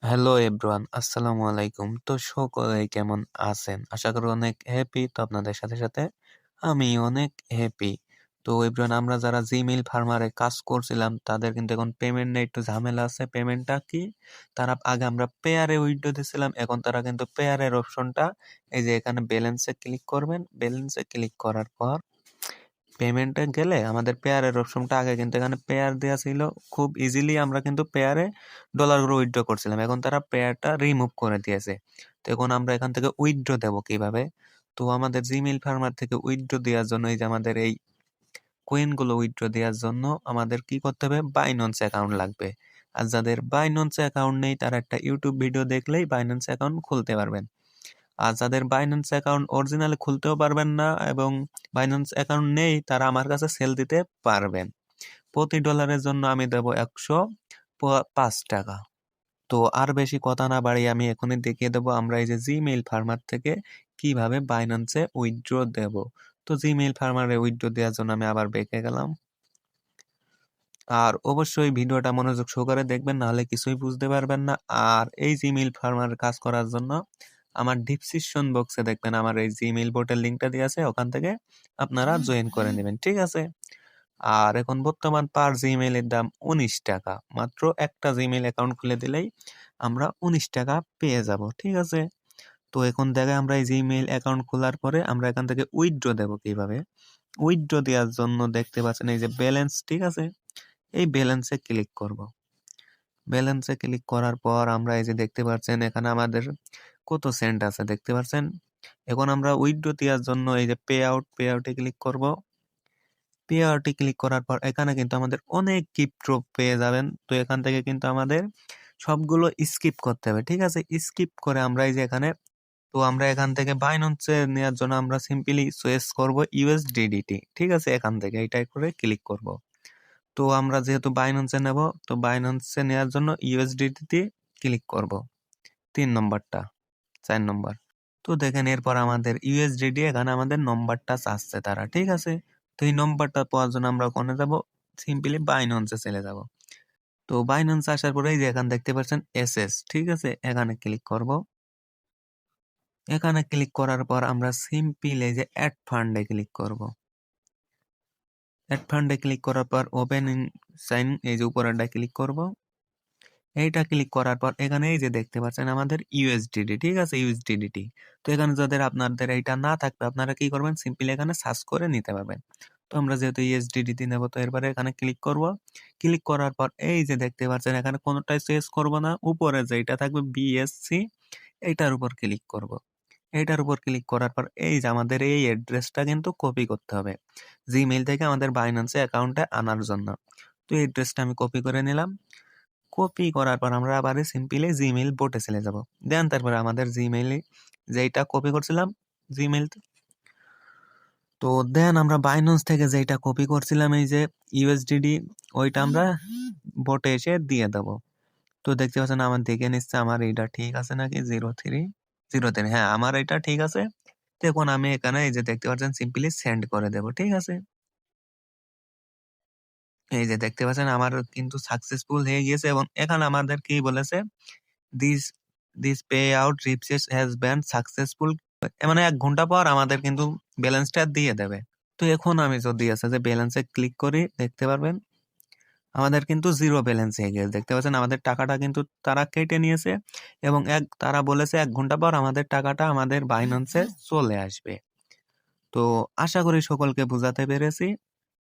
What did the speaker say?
Hello everyone, আসসালামু আলাইকুম। তো সকলে কেমন আছেন? আশা করি অনেক হ্যাপি। তো আপনাদের সাথে সাথে আমি অনেক হ্যাপি। তো এভরিওয়ান, আমরা যারা জিমেইল ফার্মারে কাজ করছিলাম তাদের কিন্তু এখন পেমেন্ট নিয়ে একটু ঝামেলা আছে। পেমেন্টটা কি? তারা আগে আমরা পেয়ারে উইথড্র দিছিলাম, এখন তারা কিন্তু পেয়ারের অপশনটা এই যে এখানে ব্যালেন্সে ক্লিক করবেন। ব্যালেন্সে ক্লিক করার পর পেমেন্টে গেলে আমাদের পেয়ারের অপশনটা আগে কিন্তু এখানে পেয়ার দেওয়া ছিল, খুব ইজিলি আমরা কিন্তু পেয়ারে ডলারগুলো উইথড্র করছিলাম। এখন তারা পেয়ারটা রিমুভ করে দিয়েছে। তো এখন আমরা এখান থেকে উইথড্র দেব কিভাবে? তো আমাদের জিমেইল ফার্মার থেকে উইথড্র দেওয়ার জন্য এই যে আমাদের এই কয়েনগুলো উইথড্র দেওয়ার জন্য আমাদের কি করতে হবে? বাইন্যান্স অ্যাকাউন্ট লাগবে। আর যাদের বাইন্যান্স অ্যাকাউন্ট নেই তারা একটা ইউটিউব ভিডিও দেখলেই বাইন্যান্স অ্যাকাউন্ট খুলতে পারবেন। আর যাদের বাইন্যান্স অ্যাকাউন্ট অরিজিনালি খুলতেও পারবেন না এবং বাইন্যান্স অ্যাকাউন্ট নেই তারা আমার কাছে সেল দিতে পারবেন। প্রতি ডলারের জন্য আমি দেব 105 টাকা। তো আর বেশি কথা না বাড়িয়ে আমি এখনই দেখিয়ে দেবো আমরা এই যে জিমেইল ফার্মার থেকে কিভাবে বাইন্যান্সে উইথড্র দেব। তো জিমেইল ফার্মারে উইথড্র দেওয়ার জন্য আমি আবার বেঁকে গেলাম। আর অবশ্যই ভিডিওটা মনোযোগ সহকারে দেখবেন, নাহলে কিছুই বুঝতে পারবেন না। আর এই জিমেইল ফার্মার কাজ করার জন্য আমার ডিসক্রিপশন বক্সে দেখবেন আমার এই জিমেইল বোর্ডের লিঙ্কটা দিয়ে আছে, ওখান থেকে আপনারা জয়েন করে নেবেন, ঠিক আছে? আর এখন বর্তমান পার জিমেইলের দাম 19 টাকা। মাত্র একটা জিমেইল অ্যাকাউন্ট খুলে দিলেই আমরা 19 টাকা পেয়ে যাব, ঠিক আছে? তো এখন দেখে আমরা এই জিমেইল অ্যাকাউন্ট খোলার পরে আমরা এখান থেকে উইথড্র দেব কিভাবে? উইথড্র দেওয়ার জন্য দেখতে পাচ্ছেন এই যে ব্যালেন্স, ঠিক আছে? এই ব্যালেন্সে ক্লিক করব। ব্যালেন্সে ক্লিক করার পর আমরা এই যে দেখতে পাচ্ছেন এখানে আমাদের কত সেন্ট আছে দেখতে পাচ্ছেন। এখন আমরা উইথড্র দেওয়ার জন্য এই যে পে আউটে ক্লিক করব। পে আউটে ক্লিক করার পর এখানে কিন্তু আমাদের অনেক ক্রিপ্টো পেয়ে যাবেন। তো এখান থেকে কিন্তু আমাদের সবগুলো স্কিপ করতে হবে, ঠিক আছে? স্কিপ করে আমরা এই যে এখানে, তো আমরা এখান থেকে বাইন্যান্সে নেওয়ার জন্য আমরা সিম্পলি চয়েস করব ইউএসডিডিটি, ঠিক আছে? এখান থেকে এটাই করে ক্লিক করব। তো আমরা যেহেতু বাইন্যান্সে নেব, তো বাইন্যান্সে নেওয়ার জন্য ইউএসডিটি ক্লিক করব 3 নম্বরটা, 4 নম্বর। তো দেখেন এরপর আমাদের ইউএসডিটি এখানে আমাদের নম্বরটা চাচ্ছে তারা, ঠিক আছে? তো এই নম্বরটা পাওয়ার জন্য আমরা ওখানে যাব, সিম্পলি বাইন্যান্সে চলে যাব। তো বাইন্যান্স আসার পরে এই যে এখানে দেখতে পাচ্ছেন এসএস, ঠিক আছে? এখানে ক্লিক করব। এখানে ক্লিক করার পর আমরা সিম্পল এই যে অ্যাড ফান্ডে ক্লিক করব। অ্যাড ফান্ডে ক্লিক করার পর ওপেন ইন সাইন এই যে উপরেরটা ক্লিক করব। এইটা ক্লিক করার পর এখানে এই যে দেখতে পাচ্ছেন আমাদের ইউএসডিটি, ঠিক আছে? ইউএসডিটি। তো এখানে যাদের আপনাদের এইটা না থাকবে আপনারা কি করবেন? সিম্পলি এখানে সার্চ করে নিতে পারবেন। তো আমরা যেহেতু ইউএসডিটি নেব তো এরপরে এখানে ক্লিক করব। ক্লিক করার পর এই যে দেখতে পাচ্ছেন এখানে কোনোটাই চয়েস করব না, উপরে যেটা থাকবে বিএসসি এইটার উপর ক্লিক করব। এইটার উপর ক্লিক করার পর এই যে আমাদের এই অ্যাড্রেসটা কিন্তু কপি করতে হবে জিমেইল থেকে আমাদের বাইন্যান্সে অ্যাকাউন্টে আনার জন্য। তো এই অ্যাড্রেসটা আমি কপি করে নিলাম। কপি করার পর আমরা আবার সিম্পলি জিমেইল বোটে চলে যাব। দেন তারপরে আমাদের জিমেইলে যেটা কপি করছিলাম জিমেইল, তো দেন আমরা বাইন্যান্স থেকে যেটা কপি করছিলাম এই যে ইউএসডিডি, ওইটা আমরা বোটে এসে দিয়ে দেব। তো দেখতে পাচ্ছেন আমার দেখে নিচ্ছে আমার এইটা ঠিক আছে নাকি 0303। হ্যাঁ, আমার এটা ঠিক আছে। দেখুন আমি এখানে এই যে দেখতে পাচ্ছেন সিম্পলি সেন্ড করে দেব, ঠিক আছে? এই যে দেখতে পাচ্ছেন আমার কিন্তু সাকসেসফুল হয়ে গিয়েছে এবং এখানে আমাদের কি বলেছে, this this pay out receipt has been successful. মানে 1 ঘন্টা পর আমাদের কিন্তু ব্যালেন্সটা দিয়ে দেবে। তো এখন আমি যদি আছে যে ব্যালেন্সে ক্লিক করি দেখতে পারবেন আমাদের কিন্তু জিরো ব্যালেন্স হয়ে গেছে। দেখতে পাচ্ছেন আমাদের টাকাটা কিন্তু তারা কেটে নিয়েছে এবং তারা বলেছে 1 ঘন্টা পর আমাদের টাকাটা আমাদের বাইন্যান্সে চলে আসবে। তো আশা করি সকলকে বোঝাতে পেরেছি।